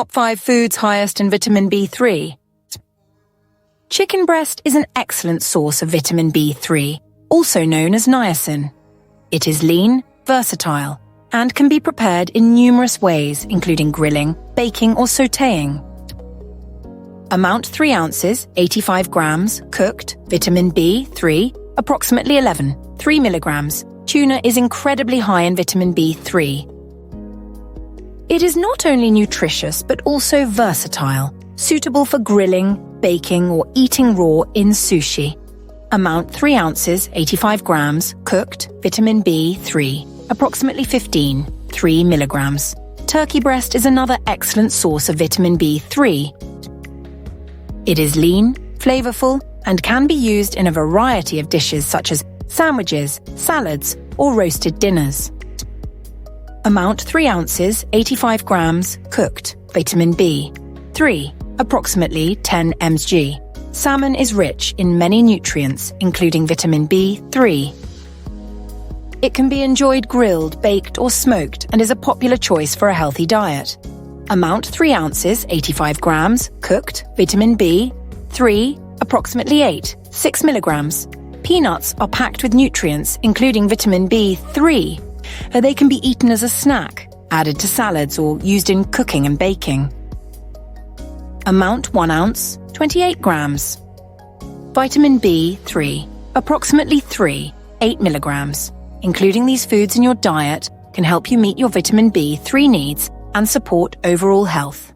Top 5 foods highest in vitamin B3. Chicken breast is an excellent source of vitamin B3, also known as niacin. It is lean, versatile, and can be prepared in numerous ways, including grilling, baking, or sautéing. Amount 3 ounces, 85 grams, cooked, vitamin B3, approximately 3 milligrams. Tuna is incredibly high in vitamin B3. It is not only nutritious but also versatile, suitable for grilling, baking, or eating raw in sushi. Amount 3 ounces, 85 grams, cooked, vitamin B3, approximately 3 milligrams. Turkey breast is another excellent source of vitamin B3. It is lean, flavorful, and can be used in a variety of dishes such as sandwiches, salads, or roasted dinners. Amount 3 ounces, 85 grams, cooked, vitamin B3, approximately 10 mg. Salmon is rich in many nutrients, including vitamin B3. It can be enjoyed grilled, baked, or smoked and is a popular choice for a healthy diet. Amount 3 ounces, 85 grams, cooked, vitamin B3, approximately 6 milligrams. Peanuts are packed with nutrients, including vitamin B3. They can be eaten as a snack, added to salads, or used in cooking and baking. Amount 1 ounce, 28 grams. Vitamin B3, approximately 8 milligrams. Including these foods in your diet can help you meet your vitamin B3 needs and support overall health.